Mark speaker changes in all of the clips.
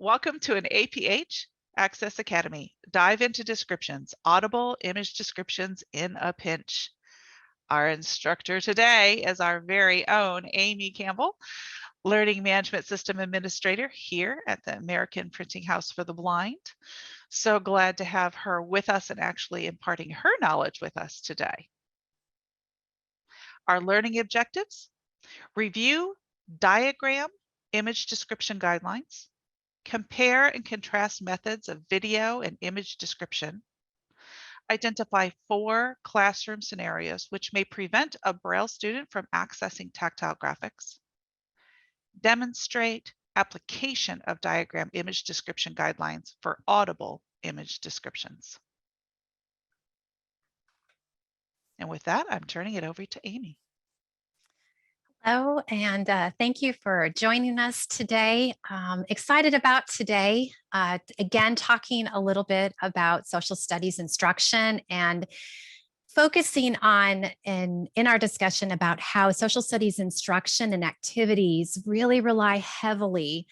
Speaker 1: Welcome to an APH Access Academy. Dive into descriptions, Audible image descriptions in a pinch. Our instructor today is our very own Amy Campbell, Learning Management System Administrator here at the American Printing House for the Blind. So glad to have her with us and actually imparting her knowledge with us today. Our learning objectives: review diagram image description guidelines, compare and contrast methods of video and image description, identify 4 classroom scenarios which may prevent a Braille student from accessing tactile graphics, demonstrate application of diagram image description guidelines for Audible image descriptions. And with that, I'm turning it over to Amy.
Speaker 2: Hello, and thank you for joining us today. Excited about today, again, talking a little bit about social studies instruction and focusing on in our discussion about how social studies instruction and activities really rely heavily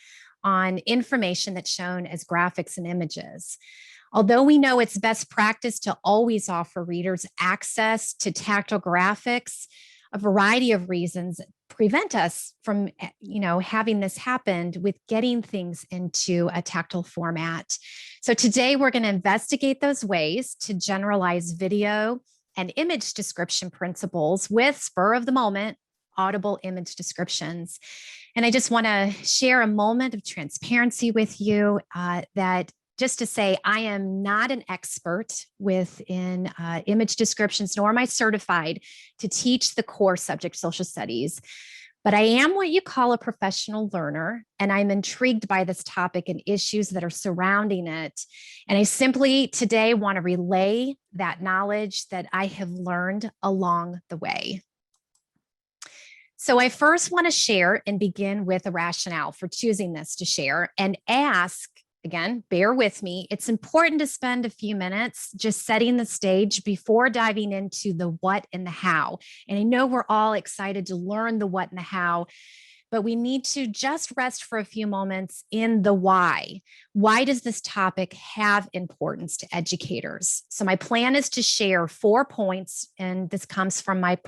Speaker 2: on information that's shown as graphics and images. Although we know it's best practice to always offer readers access to tactile graphics, a variety of reasons prevent us from, having this happen with getting things into a tactile format. So today we're going to investigate those ways to generalize video and image description principles with spur-of-the-moment Audible image descriptions. And I just want to share a moment of transparency with you that just to say, I am not an expert within image descriptions, nor am I certified to teach the core subject, social studies, but I am what you call a professional learner, and I'm intrigued by this topic and issues that are surrounding it. And I simply today want to relay that knowledge that I have learned along the way. So I first want to share and begin with a rationale for choosing this to share and ask, again, bear with me. It's important to spend a few minutes just setting the stage before diving into the what and the how. And I know we're all excited to learn the what and the how, but we need to just rest for a few moments in the why. Why does this topic have importance to educators? So my plan is to share 4 points, and this comes from my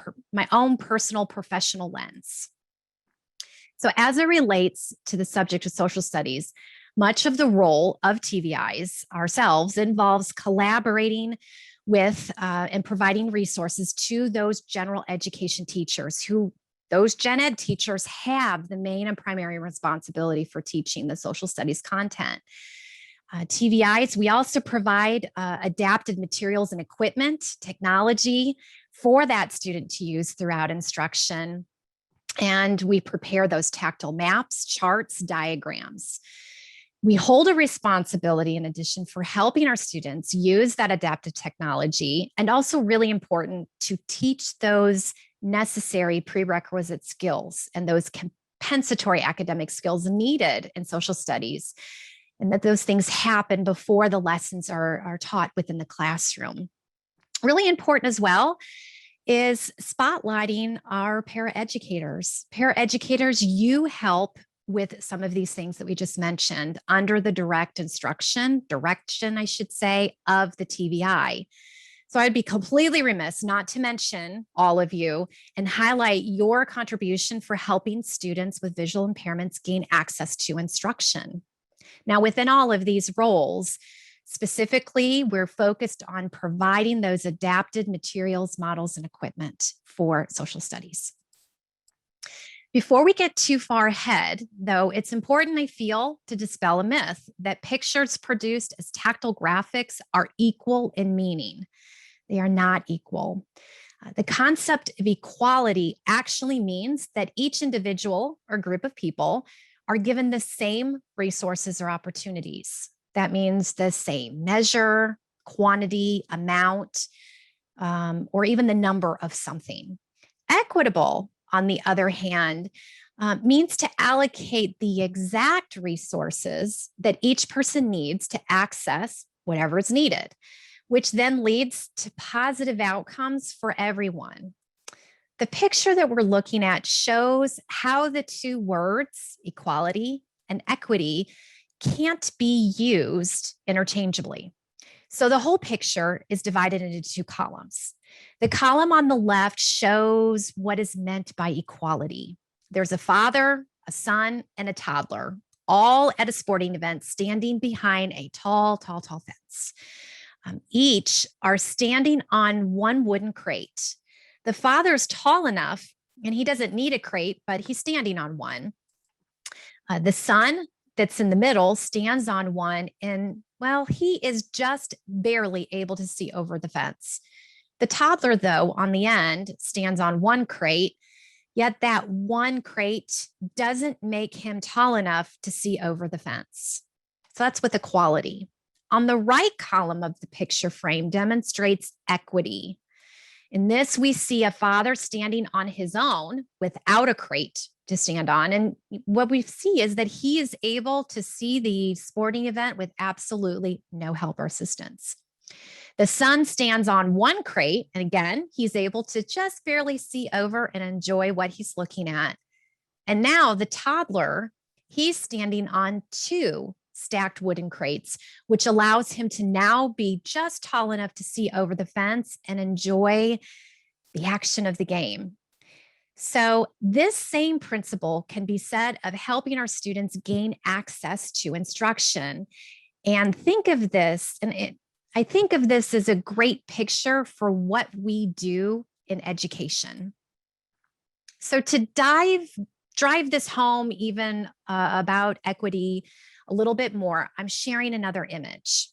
Speaker 2: own personal professional lens. So as it relates to the subject of social studies, much of the role of TVIs ourselves involves collaborating with and providing resources to those general education teachers who those gen ed teachers have the main and primary responsibility for teaching the social studies content. TVIs, we also provide adapted materials and equipment, technology for that student to use throughout instruction. And we prepare those tactile maps, charts, diagrams. We hold a responsibility in addition for helping our students use that adaptive technology, and also really important to teach those necessary prerequisite skills and those compensatory academic skills needed in social studies, and that those things happen before the lessons are taught within the classroom. Really important as well is spotlighting our paraeducators. Paraeducators, you help with some of these things that we just mentioned under the direction, I should say, of the TVI. So I'd be completely remiss not to mention all of you and highlight your contribution for helping students with visual impairments gain access to instruction. Now, within all of these roles, specifically, we're focused on providing those adapted materials, models, and equipment for social studies. Before we get too far ahead, though, it's important, I feel, to dispel a myth that pictures produced as tactile graphics are equal in meaning. They are not equal. The concept of equality actually means that each individual or group of people are given the same resources or opportunities. That means the same measure, quantity, amount, or even the number of something. Equitable, on the other hand, means to allocate the exact resources that each person needs to access whatever is needed, which then leads to positive outcomes for everyone. The picture that we're looking at shows how the two words, equality and equity, can't be used interchangeably. So the whole picture is divided into two columns. The column on the left shows what is meant by equality. There's a father, a son, and a toddler, all at a sporting event standing behind a tall fence. Each are standing on one wooden crate. The father's tall enough, and he doesn't need a crate, but he's standing on one. The son that's in the middle stands on one, and well, he is just barely able to see over the fence. The toddler, though, on the end stands on one crate, yet that one crate doesn't make him tall enough to see over the fence. So that's with equality. On the right column of the picture frame demonstrates equity. In this, we see a father standing on his own without a crate to stand on. And what we see is that he is able to see the sporting event with absolutely no help or assistance. The son stands on one crate, and again, he's able to just barely see over and enjoy what he's looking at. And now the toddler, he's standing on two stacked wooden crates, which allows him to now be just tall enough to see over the fence and enjoy the action of the game. So this same principle can be said of helping our students gain access to instruction. And think of this, I think of this as a great picture for what we do in education. So to drive this home even about equity a little bit more, I'm sharing another image.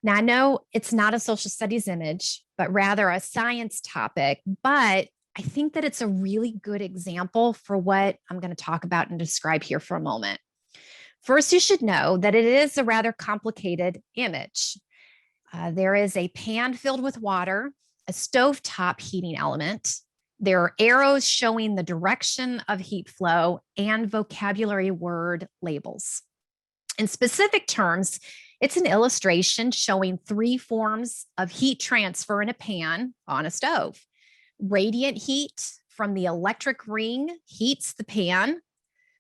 Speaker 2: Now, I know it's not a social studies image, but rather a science topic, but I think that it's a really good example for what I'm going to talk about and describe here for a moment. First, you should know that it is a rather complicated image. There is a pan filled with water, a stovetop heating element. There are arrows showing the direction of heat flow and vocabulary word labels. In specific terms, it's an illustration showing three forms of heat transfer in a pan on a stove. Radiant heat from the electric ring heats the pan.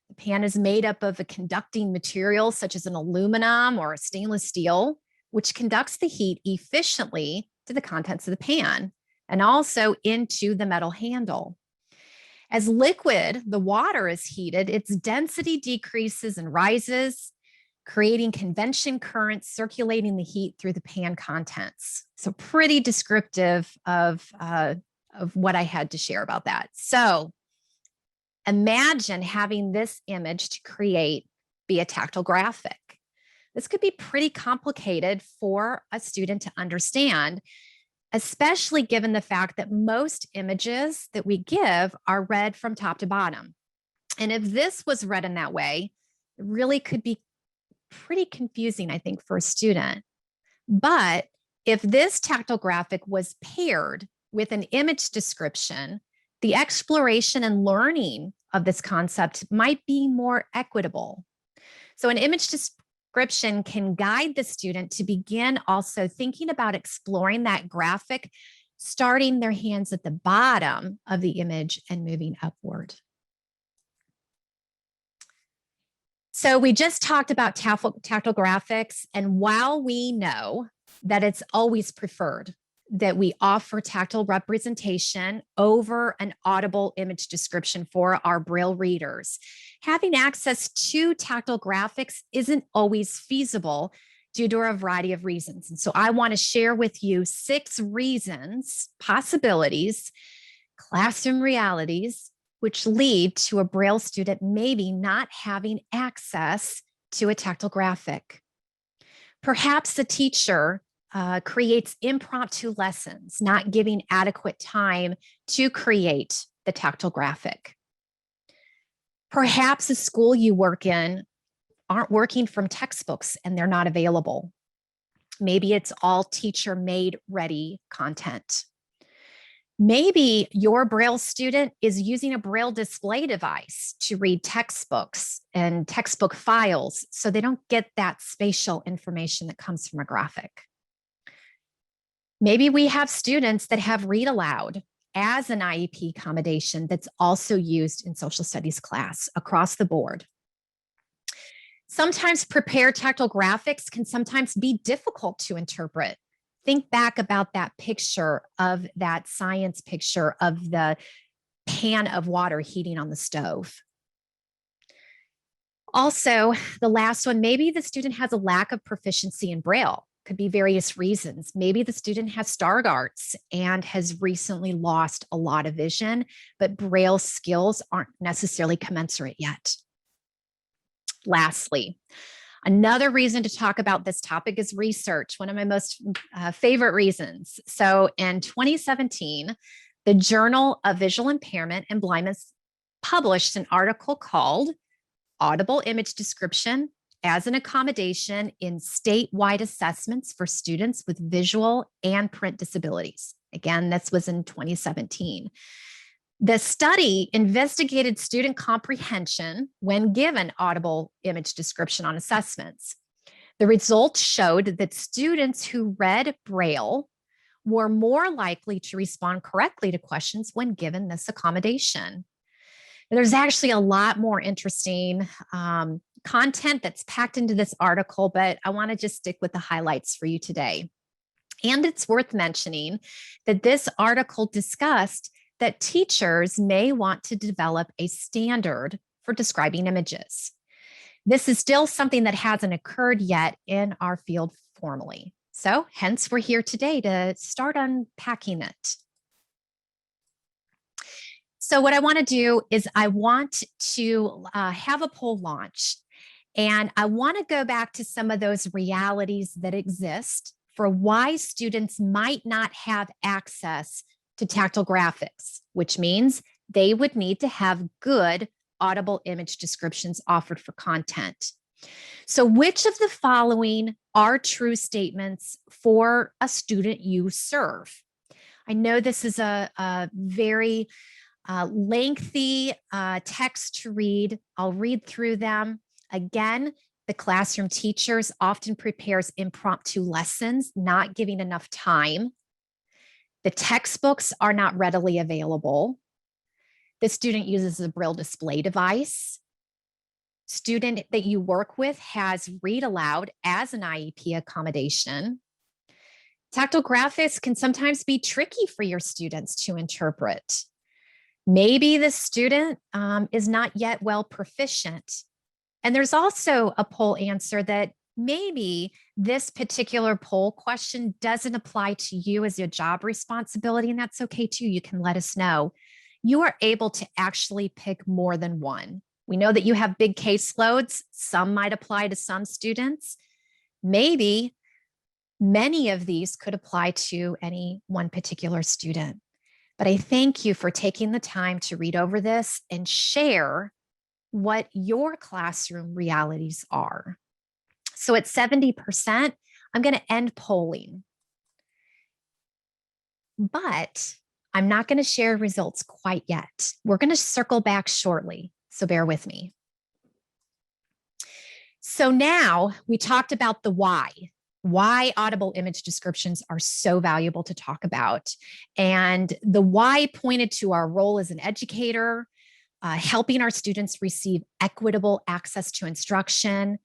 Speaker 2: The pan is made up of a conducting material such as an aluminum or a stainless steel, which conducts the heat efficiently to the contents of the pan and also into the metal handle. As liquid, the water is heated, its density decreases and rises, creating convection currents circulating the heat through the pan contents. So pretty descriptive of what I had to share about that. So imagine having this image to create be a tactile graphic. This could be pretty complicated for a student to understand, especially given the fact that most images that we give are read from top to bottom. And if this was read in that way, it really could be pretty confusing, I think, for a student. But if this tactile graphic was paired with an image description, the exploration and learning of this concept might be more equitable. So an image description can guide the student to begin also thinking about exploring that graphic, starting their hands at the bottom of the image and moving upward. So we just talked about tactile graphics, and while we know that it's always preferred that we offer tactile representation over an audible image description for our Braille readers, having access to tactile graphics isn't always feasible due to a variety of reasons. And so I want to share with you 6 reasons, possibilities, classroom realities, which lead to a Braille student maybe not having access to a tactile graphic. Perhaps the teacher creates impromptu lessons, not giving adequate time to create the tactile graphic. Perhaps the school you work in aren't working from textbooks and they're not available. Maybe it's all teacher-made ready content. Maybe your Braille student is using a Braille display device to read textbooks and textbook files, so they don't get that spatial information that comes from a graphic. Maybe we have students that have read aloud as an IEP accommodation that's also used in social studies class across the board. Sometimes prepared tactile graphics can sometimes be difficult to interpret. Think back about that picture of that science picture of the pan of water heating on the stove. Also, the last one, maybe the student has a lack of proficiency in braille. Could be various reasons. Maybe the student has Stargardt's and has recently lost a lot of vision, but braille skills aren't necessarily commensurate yet. Lastly, another reason to talk about this topic is research, one of my most favorite reasons. So in 2017, the Journal of Visual Impairment and Blindness published an article called Audible Image Description as an Accommodation in Statewide Assessments for Students with Visual and Print Disabilities. Again, this was in 2017. The study investigated student comprehension when given audible image description on assessments. The results showed that students who read Braille were more likely to respond correctly to questions when given this accommodation. There's actually a lot more interesting content that's packed into this article, but I want to just stick with the highlights for you today. And it's worth mentioning that this article discussed that teachers may want to develop a standard for describing images. This is still something that hasn't occurred yet in our field formally. So hence we're here today to start unpacking it. So what I want to do is I want to have a poll launched, and I want to go back to some of those realities that exist for why students might not have access to tactile graphics, which means they would need to have good audible image descriptions offered for content. So which of the following are true statements for a student you serve? I know this is a very lengthy text to read. I'll read through them. Again, the classroom teachers often prepares impromptu lessons, not giving enough time. The textbooks are not readily available. The student uses a braille display device. Student that you work with has read aloud as an IEP accommodation. Tactile graphics can sometimes be tricky for your students to interpret. Maybe the student is not yet well proficient. And there's also a poll answer that maybe this particular poll question doesn't apply to you as your job responsibility, and that's okay too. You can let us know. You are able to actually pick more than one. We know that you have big caseloads. Some might apply to some students. Maybe many of these could apply to any one particular student. But I thank you for taking the time to read over this and share what your classroom realities are. So at 70%, I'm going to end polling. But I'm not going to share results quite yet. We're going to circle back shortly, so bear with me. So now we talked about the why audible image descriptions are so valuable to talk about. And the why pointed to our role as an educator, helping our students receive equitable access to instruction,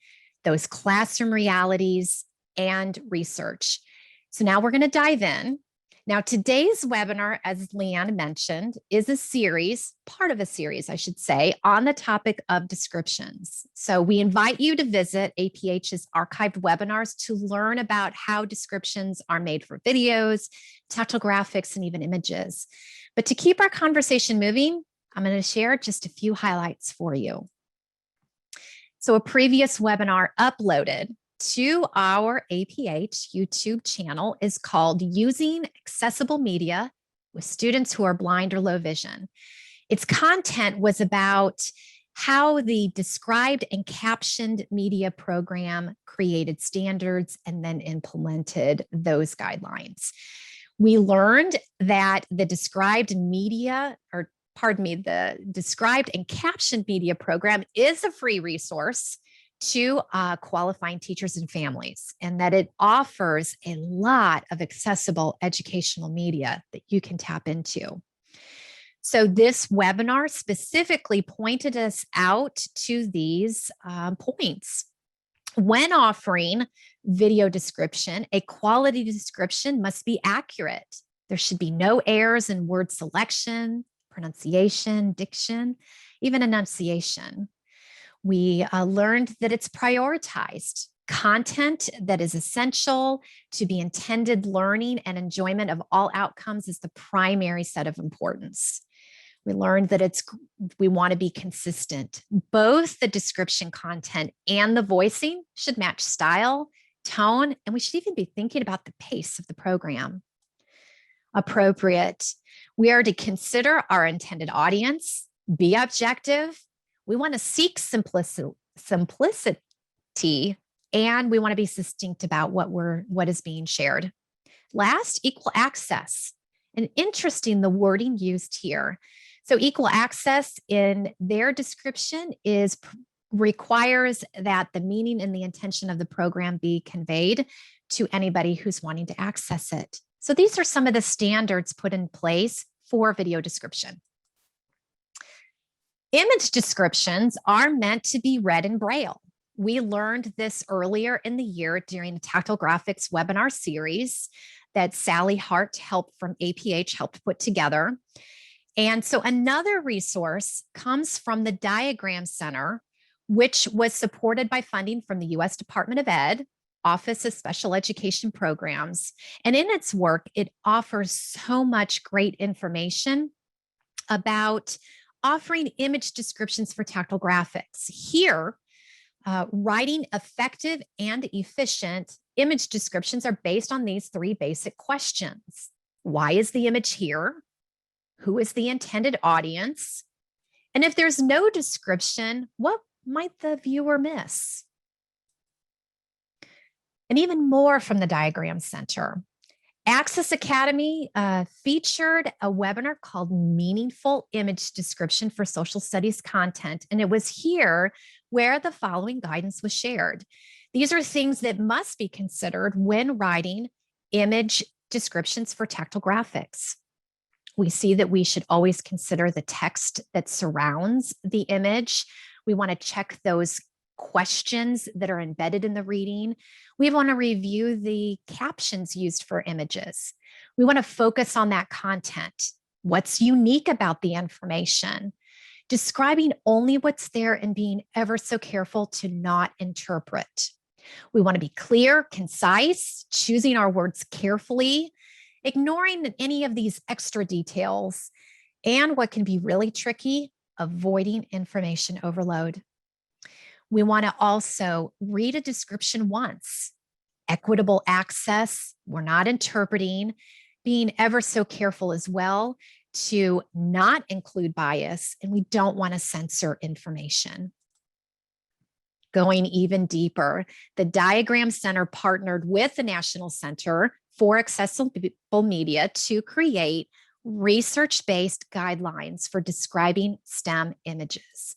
Speaker 2: those classroom realities, and research. So now we're going to dive in. Now, today's webinar, as Leanne mentioned, is a series, part of a series, I should say, on the topic of descriptions. So we invite you to visit APH's archived webinars to learn about how descriptions are made for videos, tactile graphics, and even images. But to keep our conversation moving, I'm going to share just a few highlights for you. So a previous webinar uploaded to our APH YouTube channel is called Using Accessible Media with Students Who Are Blind or Low Vision. Its content was about how the described and captioned media program created standards and then implemented those guidelines. We learned that the described media, or pardon me, the described and captioned media program is a free resource to qualifying teachers and families, and that it offers a lot of accessible educational media that you can tap into. So this webinar specifically pointed us out to these points. When offering video description, a quality description must be accurate. There should be no errors in word selection, pronunciation, diction, even enunciation. We learned that it's prioritized. Content that is essential to the intended learning and enjoyment of all outcomes is the primary set of importance. We learned that we want to be consistent. Both the description content and the voicing should match style, tone, and we should even be thinking about the pace of the program. Appropriate. We are to consider our intended audience, be objective. We want to seek simplicity, and we want to be succinct about what is being shared. Last, equal access. And interesting, the wording used here. So equal access in their description requires that the meaning and the intention of the program be conveyed to anybody who's wanting to access it. So these are some of the standards put in place for video description. Image descriptions are meant to be read in braille. We learned this earlier in the year during the Tactile Graphics webinar series that Sally Hart from APH helped put together. And so another resource comes from the Diagram Center, which was supported by funding from the U.S. Department of Ed, Office of Special Education Programs. And in its work, it offers so much great information about offering image descriptions for tactile graphics. Here, writing effective and efficient image descriptions are based on these three basic questions. Why is the image here? Who is the intended audience? And if there's no description, what might the viewer miss? And even more from the Diagram Center. Access Academy featured a webinar called Meaningful Image Description for Social Studies Content. And it was here where the following guidance was shared. These are things that must be considered when writing image descriptions for tactile graphics. We see that we should always consider the text that surrounds the image. We want to check those questions that are embedded in the reading. We want to review the captions used for images. We want to focus on that content. What's unique about the information? Describing only what's there and being ever so careful to not interpret. We want to be clear, concise, choosing our words carefully, ignoring any of these extra details, and what can be really tricky, avoiding information overload. We want to also read a description once. Equitable access, we're not interpreting, being ever so careful as well to not include bias, and we don't want to censor information. Going even deeper, the Diagram Center partnered with the National Center for Accessible Media to create research-based guidelines for describing STEM images.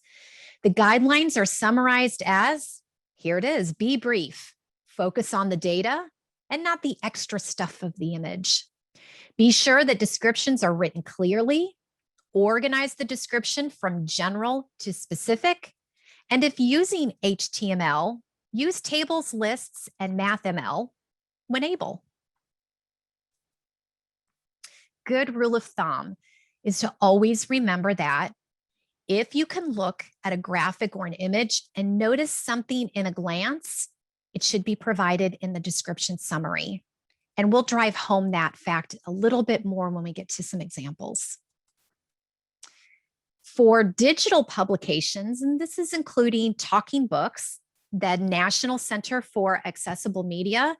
Speaker 2: The guidelines are summarized as, here it is, be brief, focus on the data and not the extra stuff of the image. Be sure that descriptions are written clearly, organize the description from general to specific, and if using HTML, use tables, lists, and MathML when able. Good rule of thumb is to always remember that if you can look at a graphic or an image and notice something in a glance, it should be provided in the description summary. And we'll drive home that fact a little bit more when we get to some examples. For digital publications, and this is including talking books, the National Center for Accessible Media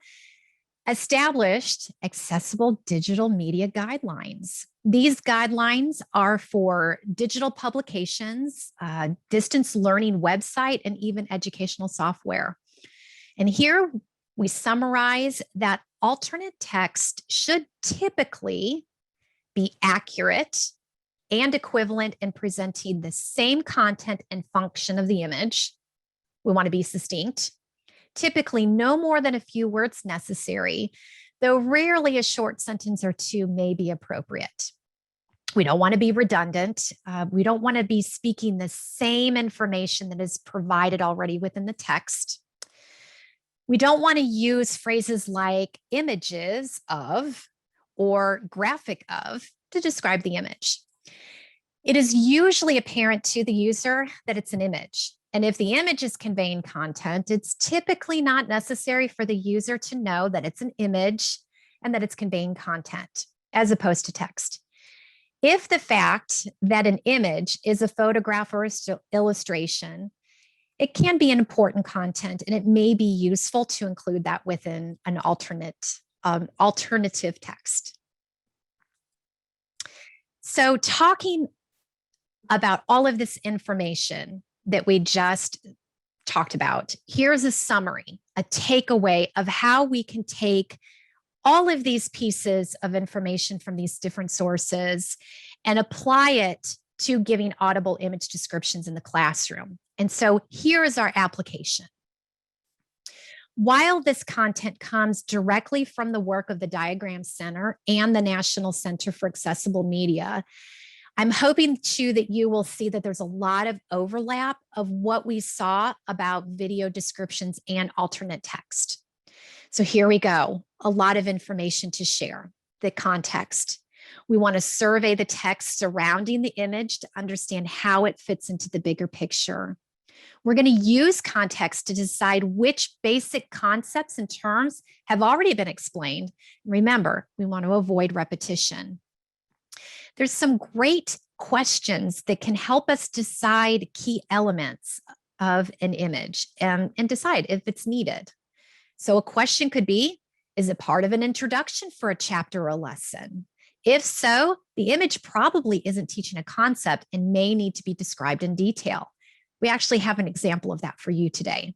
Speaker 2: established accessible digital media guidelines. These guidelines are for digital publications, distance learning website, and even educational software. And here we summarize that alternate text should typically be accurate and equivalent in presenting the same content and function of the image. We want to be succinct. Typically, no more than a few words necessary, though rarely a short sentence or two may be appropriate. We don't want to be redundant. We don't want to be speaking the same information that is provided already within the text. We don't want to use phrases like images of or graphic of to describe the image. It is usually apparent to the user that it's an image. And if the image is conveying content, it's typically not necessary for the user to know that it's an image and that it's conveying content as opposed to text. If the fact that an image is a photograph or illustration, it can be an important content, and it may be useful to include that within an alternative text. So talking about all of this information that we just talked about, here's a summary, a takeaway of how we can take all of these pieces of information from these different sources and apply it to giving audible image descriptions in the classroom. And so here is our application. While this content comes directly from the work of the Diagram Center and the National Center for Accessible Media, I'm hoping too that you will see that there's a lot of overlap of what we saw about video descriptions and alternate text. So here we go, a lot of information to share. The context. We want to survey the text surrounding the image to understand how it fits into the bigger picture. We're going to use context to decide which basic concepts and terms have already been explained. Remember, we want to avoid repetition. There's some great questions that can help us decide key elements of an image and decide if it's needed. So a question could be, is it part of an introduction for a chapter or a lesson? If so, the image probably isn't teaching a concept and may need to be described in detail. We actually have an example of that for you today.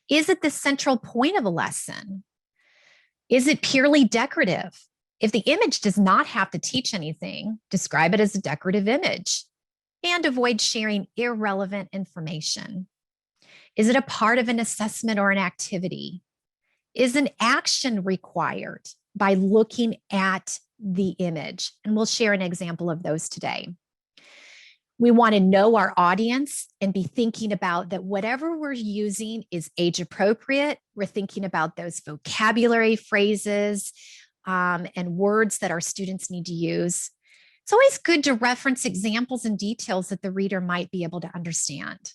Speaker 2: Is it the central point of a lesson? Is it purely decorative? If the image does not have to teach anything, describe it as a decorative image and avoid sharing irrelevant information. Is it a part of an assessment or an activity? Is an action required by looking at the image? And we'll share an example of those today. We want to know our audience and be thinking about that whatever we're using is age appropriate. We're thinking about those vocabulary phrases and words that our students need to use. It's always good to reference examples and details that the reader might be able to understand.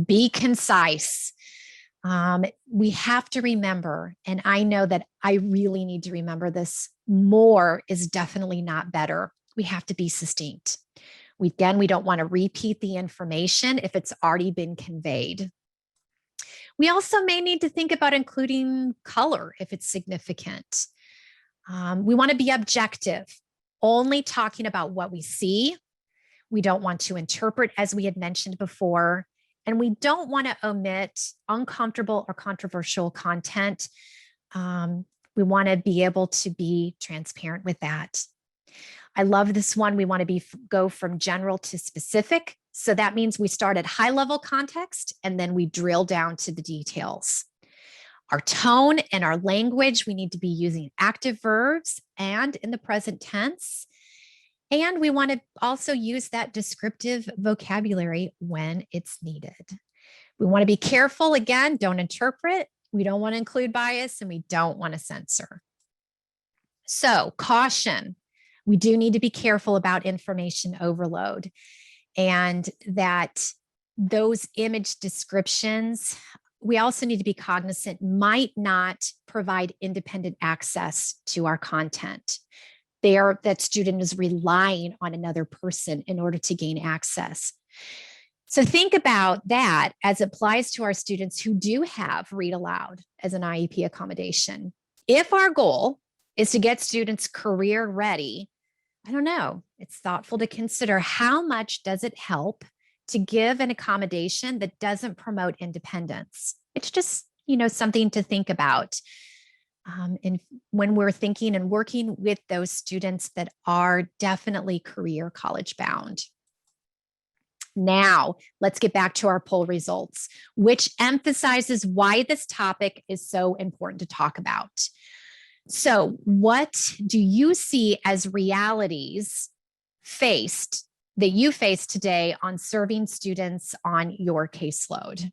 Speaker 2: Be concise. We have to remember, and I know that I really need to remember this, more is definitely not better. We have to be succinct. We don't want to repeat the information if it's already been conveyed. We also may need to think about including color if it's significant. We want to be objective, only talking about what we see. We don't want to interpret, as we had mentioned before, and we don't want to omit uncomfortable or controversial content. We want to be able to be transparent with that. I love this one. We want to go from general to specific. So that means we start at high level context and then we drill down to the details. Our tone and our language, we need to be using active verbs and in the present tense. And we want to also use that descriptive vocabulary when it's needed. We want to be careful, again, don't interpret. We don't want to include bias and we don't want to censor. So caution, we do need to be careful about information overload and that those image descriptions, we also need to be cognizant, might not provide independent access to our content. That student is relying on another person in order to gain access. So think about that as it applies to our students who do have read aloud as an IEP accommodation. If our goal is to get students career ready, I don't know, it's thoughtful to consider how much does it help to give an accommodation that doesn't promote independence. It's just, something to think about. And when we're thinking and working with those students that are definitely career college bound. Now, let's get back to our poll results, which emphasizes why this topic is so important to talk about. So, what do you see as realities that you face today on serving students on your caseload?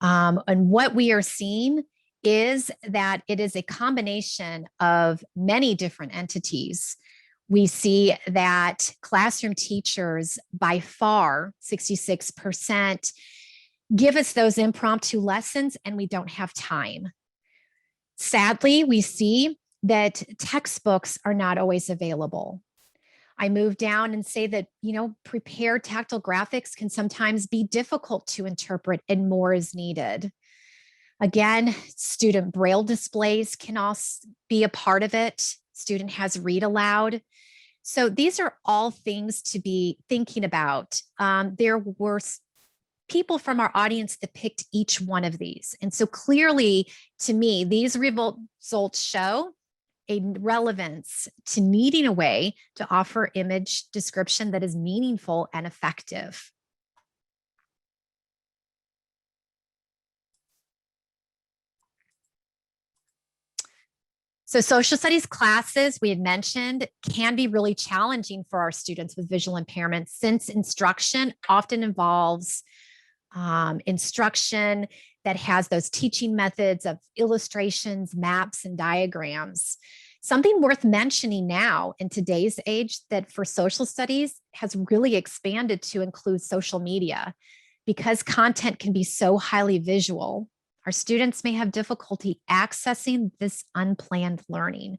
Speaker 2: And what we are seeing is that it is a combination of many different entities. We see that classroom teachers, by far, 66%, give us those impromptu lessons and we don't have time. Sadly, we see that textbooks are not always available. I move down and say that, prepared tactile graphics can sometimes be difficult to interpret and more is needed. Again, student braille displays can also be a part of it. Student has read aloud. So these are all things to be thinking about. There were people from our audience that picked each one of these. And so clearly, to me, these results show a relevance to needing a way to offer image description that is meaningful and effective. So social studies classes, we had mentioned, can be really challenging for our students with visual impairment since instruction often involves instruction that has those teaching methods of illustrations, maps, and diagrams. Something worth mentioning now in today's age that for social studies has really expanded to include social media. Because content can be so highly visual, our students may have difficulty accessing this unplanned learning.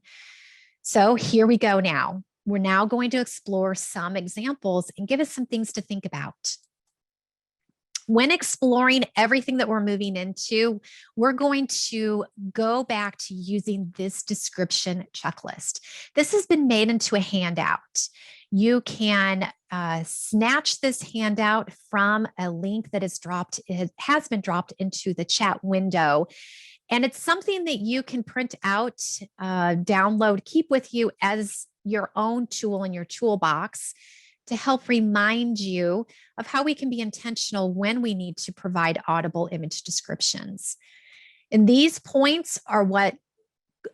Speaker 2: So here we go now. We're now going to explore some examples and give us some things to think about. When exploring everything that we're moving into, we're going to go back to using this description checklist. This has been made into a handout. You can snatch this handout from a link that is dropped. It has been dropped into the chat window. And it's something that you can print out, download, keep with you as your own tool in your toolbox to help remind you of how we can be intentional when we need to provide audible image descriptions. And these points are what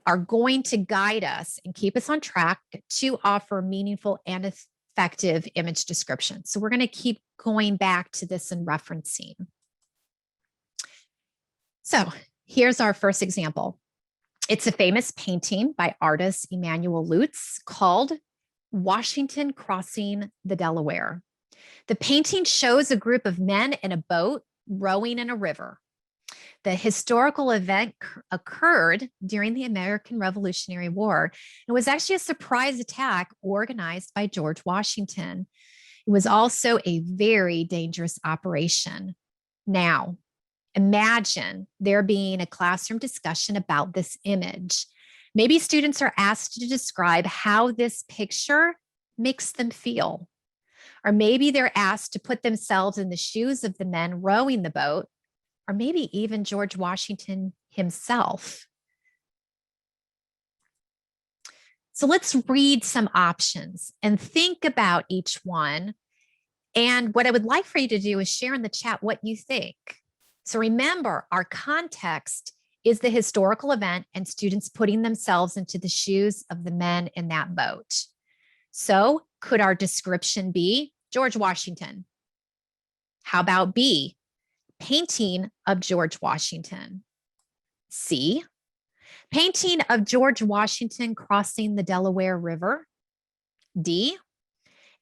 Speaker 2: are going to guide us and keep us on track to offer meaningful and effective image descriptions. So we're going to keep going back to this and referencing. So here's our first example. It's a famous painting by artist Emanuel Lutz called Washington Crossing the Delaware. The painting shows a group of men in a boat rowing in a river. The historical event occurred during the American Revolutionary War. It was actually a surprise attack organized by George Washington. It was also a very dangerous operation. Now, imagine there being a classroom discussion about this image. Maybe students are asked to describe how this picture makes them feel. Or maybe they're asked to put themselves in the shoes of the men rowing the boat, or maybe even George Washington himself. So let's read some options and think about each one. And what I would like for you to do is share in the chat what you think. So remember, our context is the historical event and students putting themselves into the shoes of the men in that boat. So could our description be George Washington? How about B, painting of George Washington? C, painting of George Washington crossing the Delaware River? D,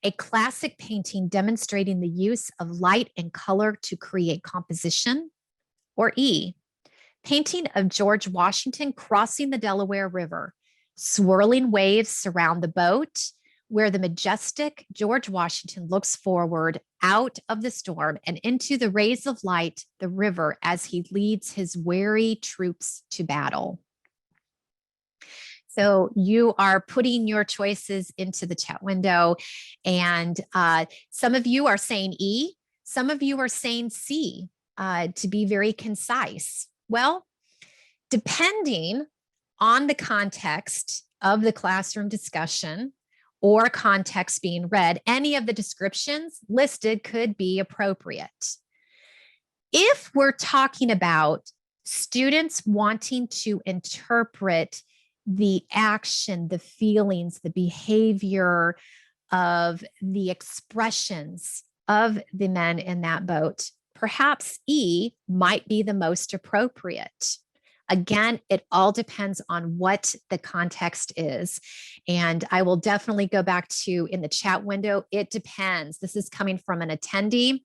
Speaker 2: a classic painting demonstrating the use of light and color to create composition? Or E, painting of George Washington crossing the Delaware River. Swirling waves surround the boat, where the majestic George Washington looks forward out of the storm and into the rays of light, the river, as he leads his wary troops to battle. So you are putting your choices into the chat window, and some of you are saying E, some of you are saying C, to be very concise. Well, depending on the context of the classroom discussion or context being read, any of the descriptions listed could be appropriate. If we're talking about students wanting to interpret the action, the feelings, the behavior of the expressions of the men in that boat, perhaps E might be the most appropriate. Again, it all depends on what the context is. And I will definitely go back to in the chat window, it depends. This is coming from an attendee.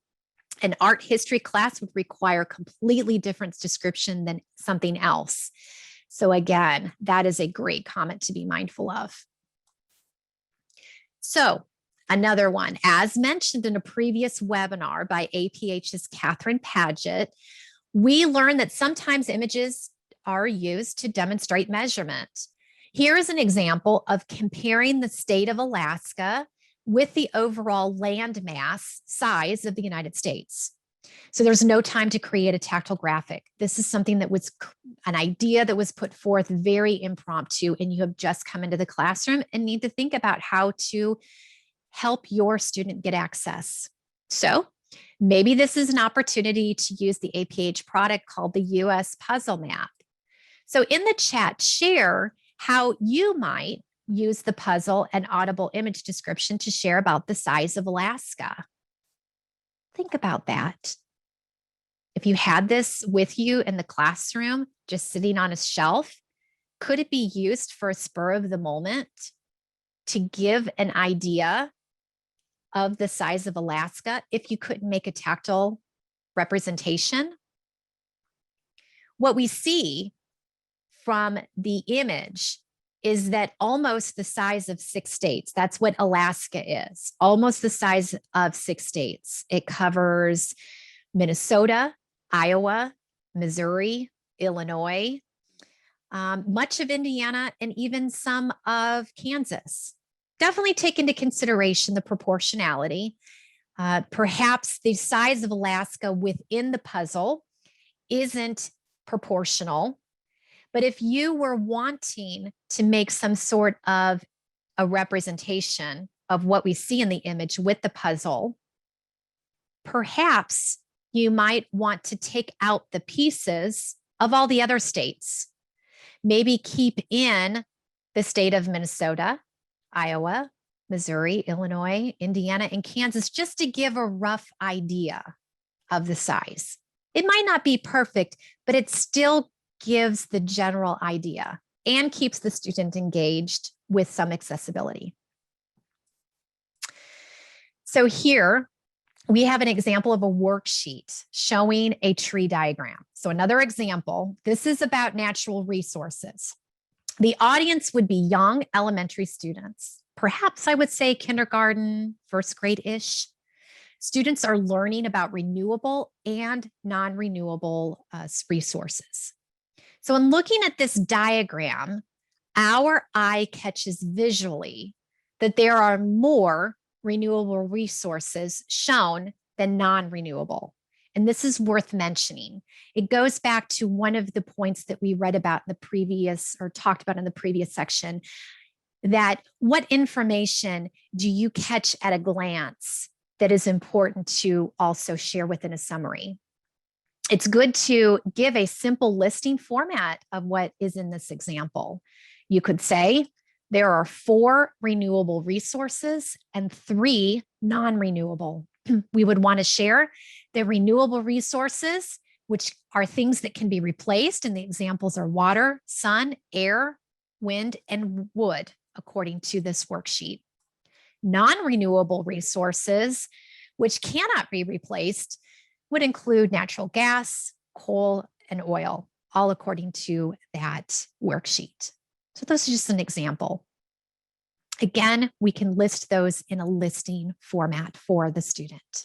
Speaker 2: An art history class would require completely different description than something else. So again, that is a great comment to be mindful of. So another one, as mentioned in a previous webinar by APH's Catherine Paget, we learned that sometimes images are used to demonstrate measurement. Here is an example of comparing the state of Alaska with the overall land mass size of the United States. So there's no time to create a tactile graphic. This is something that was an idea that was put forth very impromptu, and you have just come into the classroom and need to think about how to help your student get access. So maybe this is an opportunity to use the APH product called the US Puzzle Map. So in the chat, share how you might use the puzzle and Audible image description to share about the size of Alaska. Think about that. If you had this with you in the classroom, just sitting on a shelf, could it be used for a spur of the moment to give an idea of the size of Alaska if you couldn't make a tactile representation? What we see from the image is that almost the size of 6 states. That's what Alaska is, almost the size of 6 states. It covers Minnesota, Iowa, Missouri, Illinois, much of Indiana, and even some of Kansas. Definitely take into consideration the proportionality. Perhaps the size of Alaska within the puzzle isn't proportional. But if you were wanting to make some sort of a representation of what we see in the image with the puzzle, perhaps you might want to take out the pieces of all the other states. Maybe keep in the state of Minnesota, Iowa, Missouri, Illinois, Indiana, and Kansas, just to give a rough idea of the size. It might not be perfect, but it still gives the general idea and keeps the student engaged with some accessibility. So here we have an example of a worksheet showing a tree diagram. So another example, this is about natural resources. The audience would be young elementary students, perhaps I would say kindergarten, first grade-ish. Students are learning about renewable and non-renewable resources. So in looking at this diagram, our eye catches visually that there are more renewable resources shown than non-renewable. And this is worth mentioning. It goes back to one of the points that we read about in the previous, or talked about in the previous section, that what information do you catch at a glance that is important to also share within a summary? It's good to give a simple listing format of what is in this example. You could say there are 4 renewable resources and 3 non-renewable. We would want to share the renewable resources, which are things that can be replaced. And the examples are water, sun, air, wind, and wood, according to this worksheet. Non-renewable resources, which cannot be replaced, would include natural gas, coal, and oil, all according to that worksheet. So those are just an example. Again, we can list those in a listing format for the student.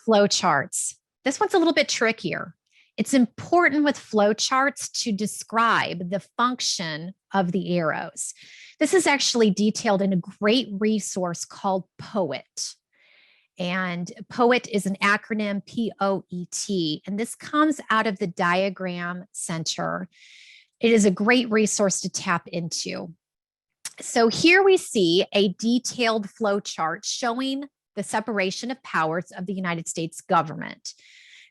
Speaker 2: Flowcharts. This one's a little bit trickier. It's important with flowcharts to describe the function of the arrows. This is actually detailed in a great resource called POET. And POET is an acronym, P-O-E-T, and this comes out of the Diagram Center. It is a great resource to tap into. So here we see a detailed flow chart showing the separation of powers of the United States government.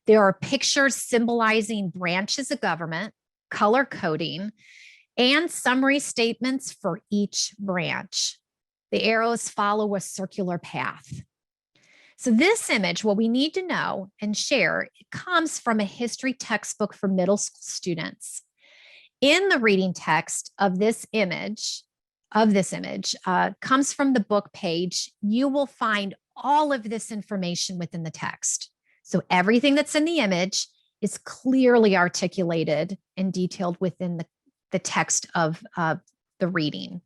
Speaker 2: There are pictures symbolizing branches of government, color coding, and summary statements for each branch. The arrows follow a circular path. So this image, what we need to know and share, it comes from a history textbook for middle school students. In the reading text of this image, comes from the book page. You will find all of this information within the text. So everything that's in the image is clearly articulated and detailed within the text of the reading.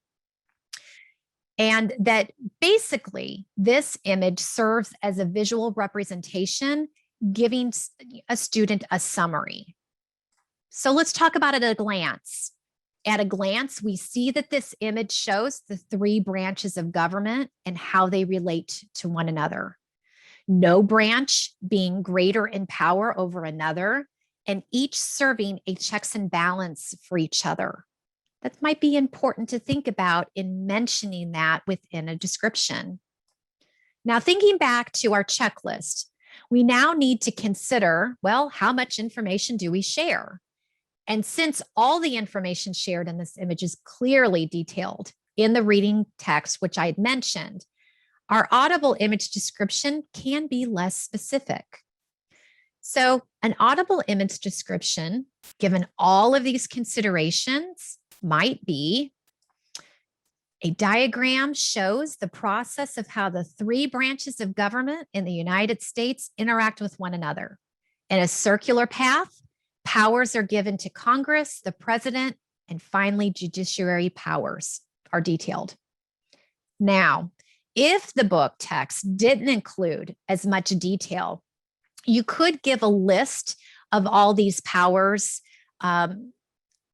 Speaker 2: And that basically this image serves as a visual representation, giving a student a summary. So let's talk about it at a glance. At a glance, we see that this image shows the three branches of government and how they relate to one another. No branch being greater in power over another, and each serving a checks and balance for each other. That might be important to think about in mentioning that within a description. Now, thinking back to our checklist, we now need to consider, well, how much information do we share? And since all the information shared in this image is clearly detailed in the reading text, which I had mentioned, our Audible image description can be less specific. So an Audible image description, given all of these considerations, might be a diagram shows the process of how the three branches of government in the United States interact with one another. In a circular path, powers are given to Congress, the president, and finally, judiciary powers are detailed. Now, if the book text didn't include as much detail, you could give a list of all these powers.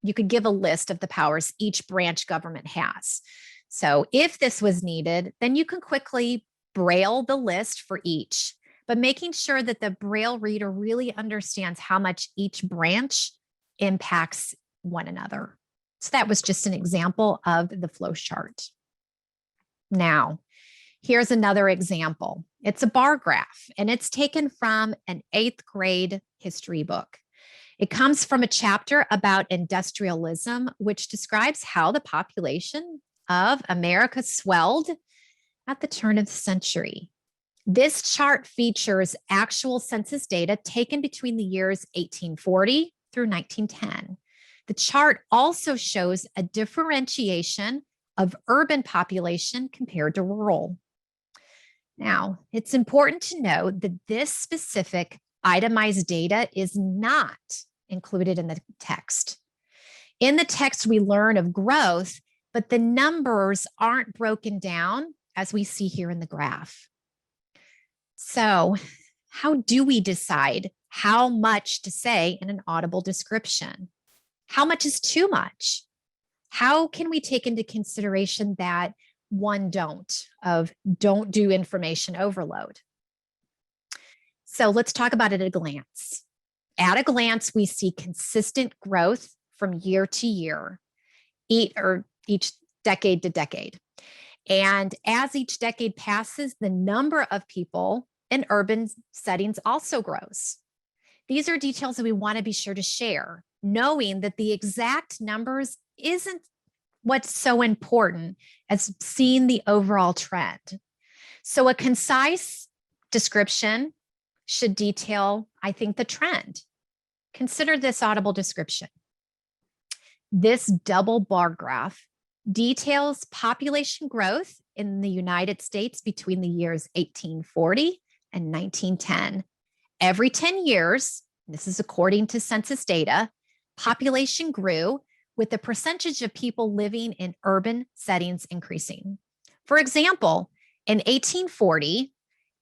Speaker 2: You could give a list of the powers each branch government has. So if this was needed, then you can quickly braille the list for each, but making sure that the braille reader really understands how much each branch impacts one another. So that was just an example of the flow chart. Now, here's another example. It's a bar graph, and it's taken from an 8th grade history book. It comes from a chapter about industrialism, which describes how the population of America swelled at the turn of the century. This chart features actual census data taken between the years 1840 through 1910. The chart also shows a differentiation of urban population compared to rural. Now, it's important to note that this specific itemized data is not included in the text. In the text, we learn of growth, but the numbers aren't broken down as we see here in the graph. So, how do we decide how much to say in an Audible description? How much is too much? How can we take into consideration that one don't do information overload? So let's talk about it at a glance. At a glance, we see consistent growth from year to year, each decade to decade. And as each decade passes, the number of people in urban settings also grows. These are details that we want to be sure to share, knowing that the exact numbers isn't what's so important as seeing the overall trend. So a concise description should detail, I think, the trend. Consider this Audible description. This double bar graph details population growth in the United States between the years 1840 and 1910. Every 10 years, this is according to census data, population grew with the percentage of people living in urban settings increasing. For example, in 1840,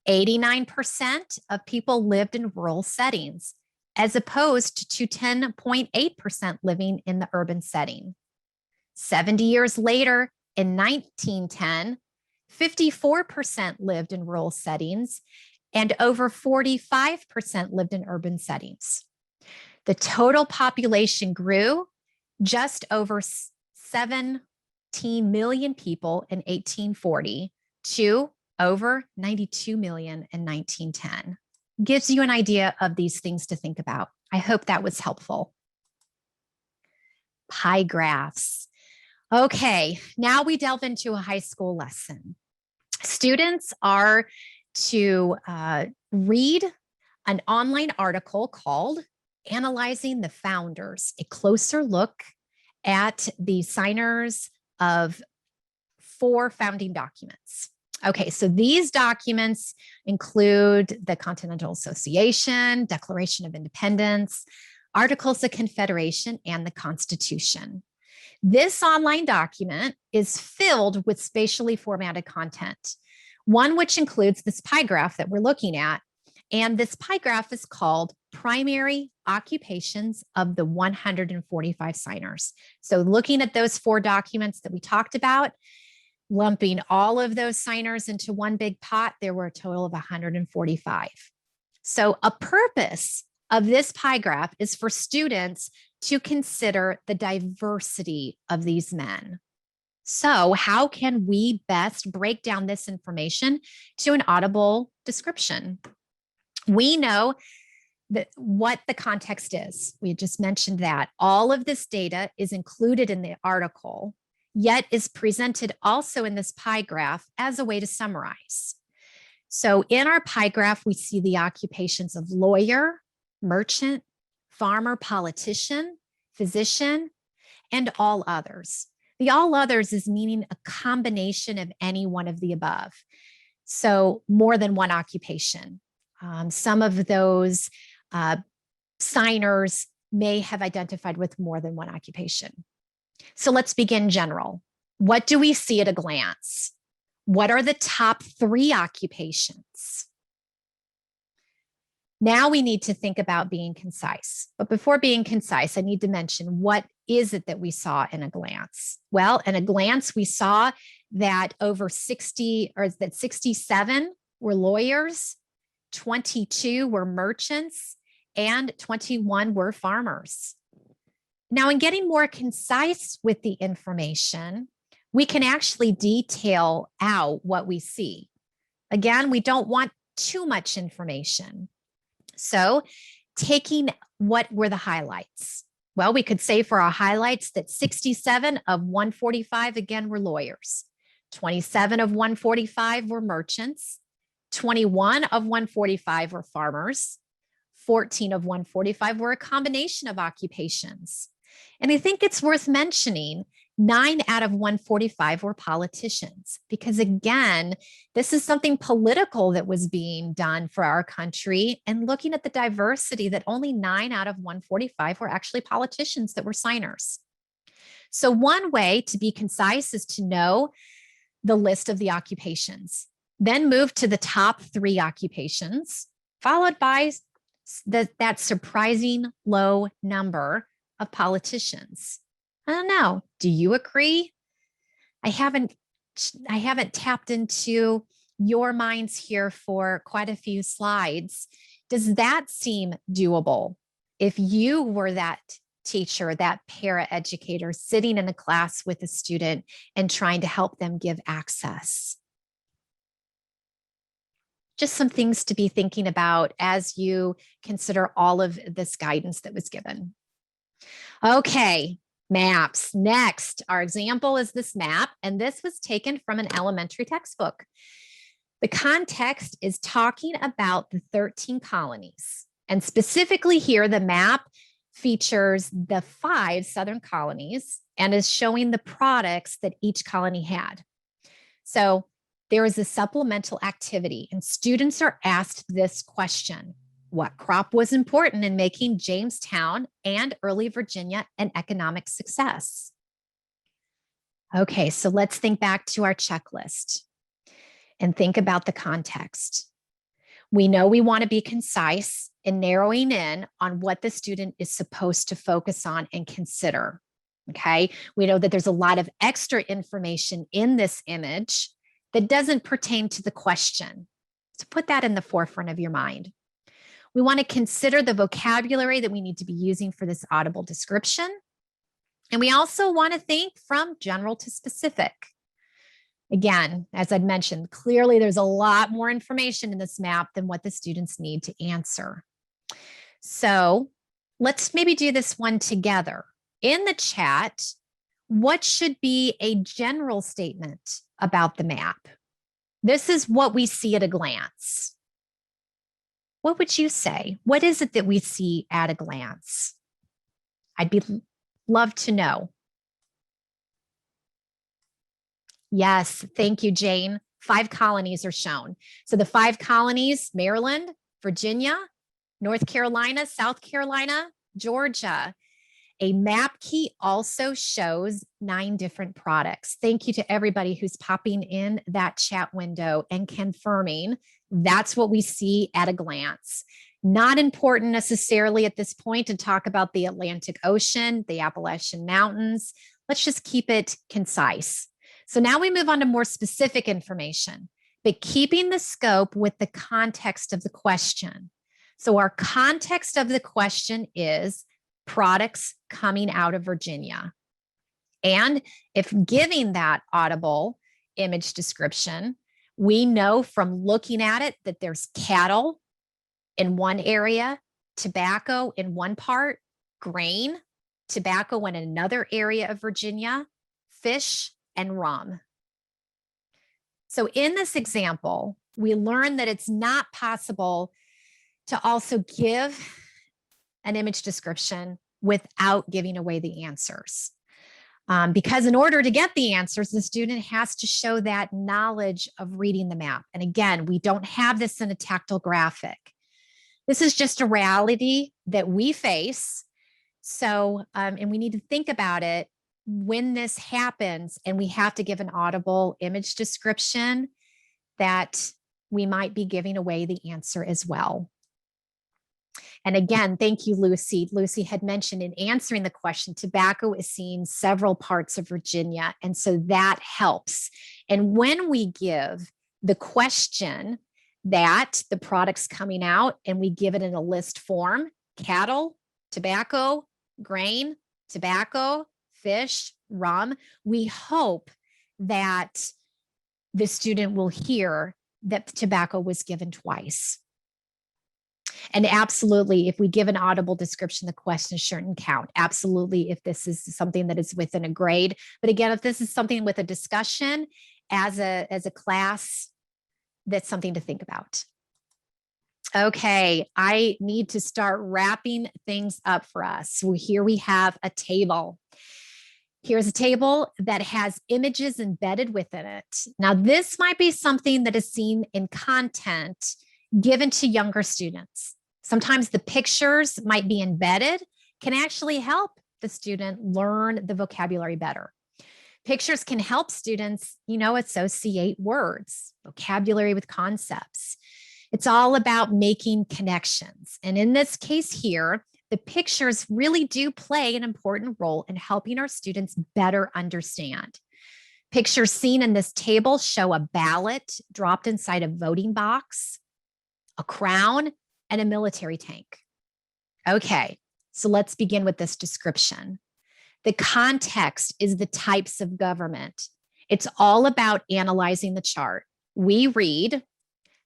Speaker 2: 89% of people lived in rural settings, as opposed to 10.8% living in the urban setting. 70 years later, in 1910, 54% lived in rural settings, and over 45% lived in urban settings. The total population grew just over 17 million people in 1840 to over 92 million in 1910. Gives you an idea of these things to think about. I hope that was helpful. Pie graphs. Okay, now we delve into a high school lesson. Students are to read an online article called Analyzing the Founders, a closer look at the signers of 4 founding documents. Okay, so these documents include the Continental Association, Declaration of Independence, Articles of Confederation, and the Constitution. This online document is filled with spatially formatted content, one which includes this pie graph that we're looking at. And this pie graph is called Primary Occupations of the 145 Signers. So looking at those 4 documents that we talked about, lumping all of those signers into one big pot, there were a total of 145. So a purpose of this pie graph is for students to consider the diversity of these men. So how can we best break down this information to an audible description? We know that what the context is. We just mentioned that. All of this data is included in the article, yet is presented also in this pie graph as a way to summarize. So in our pie graph, we see the occupations of lawyer, merchant, farmer, politician, physician, and all others. The all others is meaning a combination of any one of the above. So more than one occupation. Some of those signers may have identified with more than one occupation. So let's begin general. What do we see at a glance? What are the top 3 occupations? Now we need to think about being concise. But before being concise, I need to mention, what is it that we saw in a glance? Well, in a glance, we saw that over 60, or that 67 were lawyers, 22 were merchants, and 21 were farmers. Now, in getting more concise with the information, we can actually detail out what we see. Again, we don't want too much information. So taking what were the highlights? Well, we could say for our highlights that 67 of 145, again, were lawyers. 27 of 145 were merchants. 21 of 145 were farmers. 14 of 145 were a combination of occupations. And I think it's worth mentioning 9 out of 145 were politicians, because again, this is something political that was being done for our country, and looking at the diversity, that only 9 out of 145 were actually politicians that were signers. So one way to be concise is to know the list of the occupations, then move to the top 3 occupations, followed by that surprising low number of politicians. I don't know. Do you agree? I haven't tapped into your minds here for quite a few slides. Does that seem doable? If you were that teacher, that para-educator sitting in a class with a student and trying to help them give access. Just some things to be thinking about as you consider all of this guidance that was given. Okay, maps. Next, our example is this map, and this was taken from an elementary textbook. The context is talking about the 13 colonies, and specifically here, the map features the 5 southern colonies and is showing the products that each colony had. So there is a supplemental activity, and students are asked this question: what crop was important in making Jamestown and early Virginia an economic success? Okay, so let's think back to our checklist and think about the context. We know we want to be concise in narrowing in on what the student is supposed to focus on and consider. Okay, we know that there's a lot of extra information in this image that doesn't pertain to the question. So put that in the forefront of your mind. We want to consider the vocabulary that we need to be using for this audible description. And we also want to think from general to specific. Again, as I'd mentioned, clearly there's a lot more information in this map than what the students need to answer. So let's maybe do this one together. In the chat, what should be a general statement about the map? This is what we see at a glance. What would you say? What is it that we see at a glance? Love to know. Yes, thank you, Jane. 5 colonies are shown. So the 5 colonies, Maryland, Virginia, North Carolina, South Carolina, Georgia. A map key also shows 9 different products. Thank you to everybody who's popping in that chat window and confirming that's what we see at a glance. Not important necessarily at this point to talk about the Atlantic Ocean, the Appalachian Mountains. Let's just keep it concise. So now we move on to more specific information, but keeping the scope with the context of the question. So our context of the question is products coming out of Virginia. And if giving that audible image description, we know from looking at it that there's cattle in one area, tobacco in one part, grain, tobacco in another area of Virginia, fish, and rum. So in this example, we learn that it's not possible to also give an image description without giving away the answers. Because in order to get the answers, the student has to show that knowledge of reading the map. And again, we don't have this in a tactile graphic. This is just a reality that we face. So, and we need to think about it when this happens and we have to give an audible image description, that we might be giving away the answer as well. And again, thank you, Lucy. Lucy had mentioned in answering the question, tobacco is seen in several parts of Virginia. And so that helps. And when we give the question that the product's coming out and we give it in a list form, cattle, tobacco, grain, tobacco, fish, rum, we hope that the student will hear that tobacco was given twice. And absolutely, if we give an audible description, the question shouldn't count. Absolutely, if this is something that is within a grade. But again, if this is something with a discussion as a class, that's something to think about. Okay, I need to start wrapping things up for us. So here we have a table. Here's a table that has images embedded within it. Now, this might be something that is seen in content given to younger students. Sometimes the pictures might be embedded, can actually help the student learn the vocabulary better. Pictures can help students, associate words, vocabulary with concepts. It's all about making connections. And in this case here, the pictures really do play an important role in helping our students better understand. Pictures seen in this table show a ballot dropped inside a voting box, a crown, and a military tank. Okay, so let's begin with this description. The context is the types of government. It's all about analyzing the chart. We read,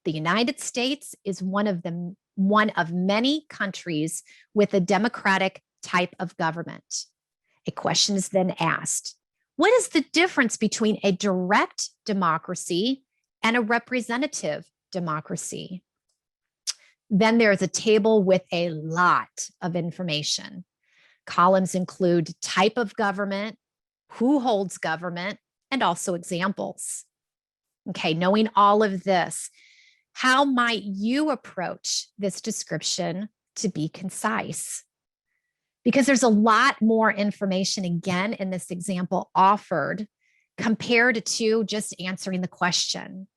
Speaker 2: the United States is one of many countries with a democratic type of government. A question is then asked, what is the difference between a direct democracy and a representative democracy? Then there's a table with a lot of information. Columns include type of government, who holds government, and also examples. Okay, knowing all of this, how might you approach this description to be concise? Because there's a lot more information, again, in this example offered compared to just answering the question.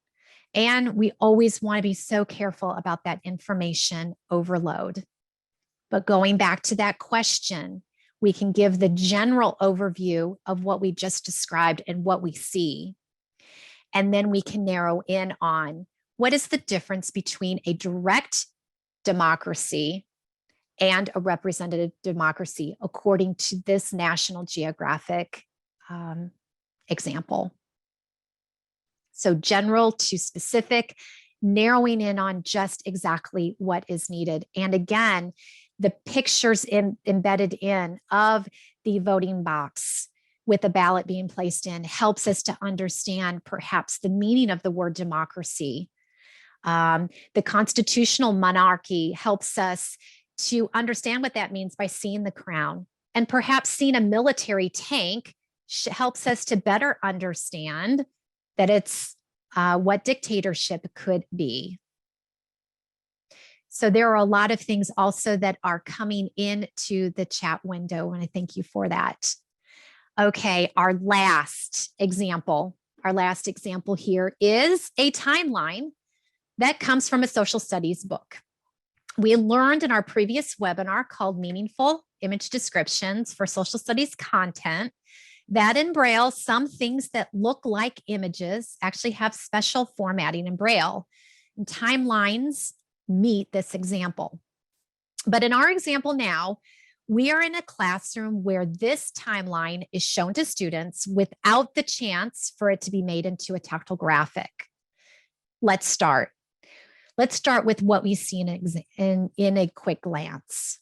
Speaker 2: And we always want to be so careful about that information overload. But going back to that question, we can give the general overview of what we just described and what we see. And then we can narrow in on what is the difference between a direct democracy and a representative democracy according to this National Geographic example. So general to specific, narrowing in on just exactly what is needed. And again, the pictures embedded in of the voting box, with a ballot being placed in helps us to understand perhaps the meaning of the word democracy. The constitutional monarchy helps us to understand what that means by seeing the crown. And perhaps seeing a military tank helps us to better understand that it's what dictatorship could be. So there are a lot of things also that are coming into the chat window, and I thank you for that. Okay, our last example here is a timeline that comes from a social studies book. We learned in our previous webinar called Meaningful Image Descriptions for Social Studies Content that in Braille, some things that look like images actually have special formatting in Braille. And timelines meet this example. But in our example now, we are in a classroom where this timeline is shown to students without the chance for it to be made into a tactile graphic. Let's start. Let's start with what we see in a quick glance.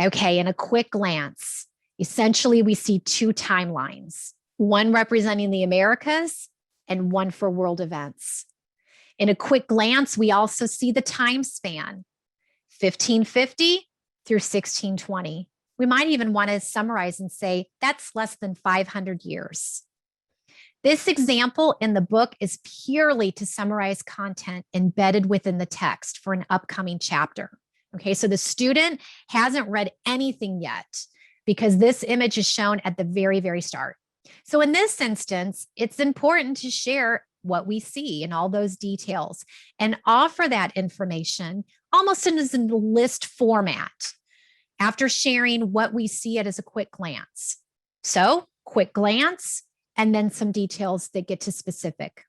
Speaker 2: Okay, in a quick glance, essentially we see two timelines, one representing the Americas and one for world events. In a quick glance, we also see the time span, 1550 through 1620. We might even want to summarize and say that's less than 500 years. This example in the book is purely to summarize content embedded within the text for an upcoming chapter. Okay, so the student hasn't read anything yet because this image is shown at the very, very start. So in this instance, it's important to share what we see and all those details and offer that information almost in a list format after sharing what we see it as a quick glance. So quick glance and then some details that get to specific.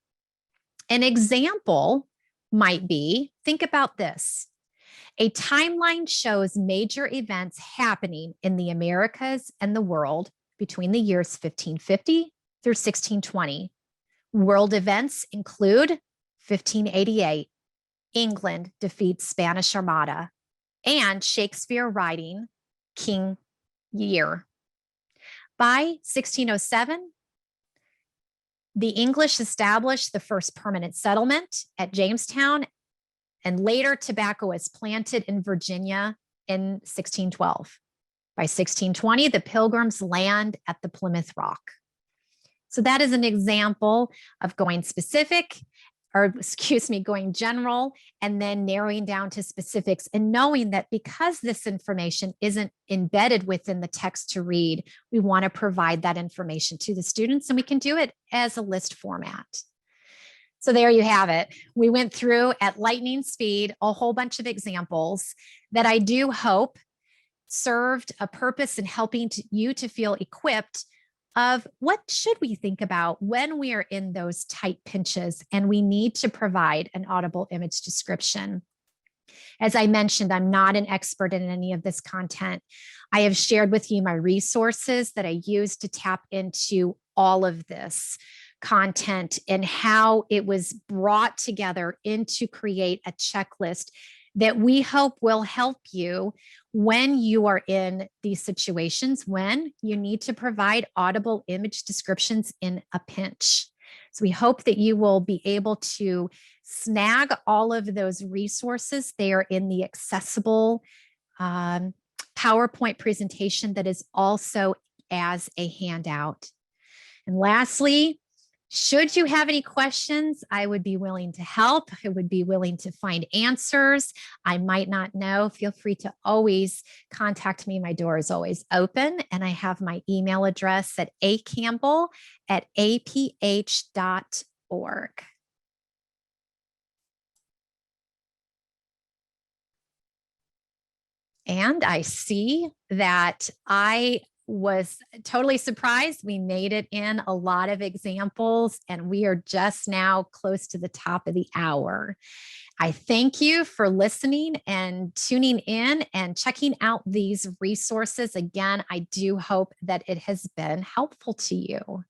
Speaker 2: An example might be, think about this. A timeline shows major events happening in the Americas and the world between the years 1550 through 1620. World events include 1588, England defeats Spanish Armada, and Shakespeare writing King Lear. By 1607, the English established the first permanent settlement at Jamestown, and later tobacco was planted in Virginia in 1612. By 1620, the Pilgrims land at the Plymouth Rock. So that is an example of going specific, or going general, and then narrowing down to specifics and knowing that because this information isn't embedded within the text to read, we want to provide that information to the students, and we can do it as a list format. So there you have it. We went through at lightning speed a whole bunch of examples that I do hope served a purpose in helping you to feel equipped of what should we think about when we are in those tight pinches and we need to provide an audible image description. As I mentioned, I'm not an expert in any of this content. I have shared with you my resources that I use to tap into all of this content and how it was brought together into create a checklist that we hope will help you when you are in these situations when you need to provide audible image descriptions in a pinch. So we hope that you will be able to snag all of those resources. They are in the accessible PowerPoint presentation that is also as a handout. And lastly, should you have any questions, I would be willing to help. I would be willing to find answers. I might not know. Feel free to always contact me. My door is always open. And I have my email address at acampbell@aph.org. And I see that I was totally surprised. We made it in a lot of examples, and we are just now close to the top of the hour. I thank you for listening and tuning in and checking out these resources. Again, I do hope that it has been helpful to you.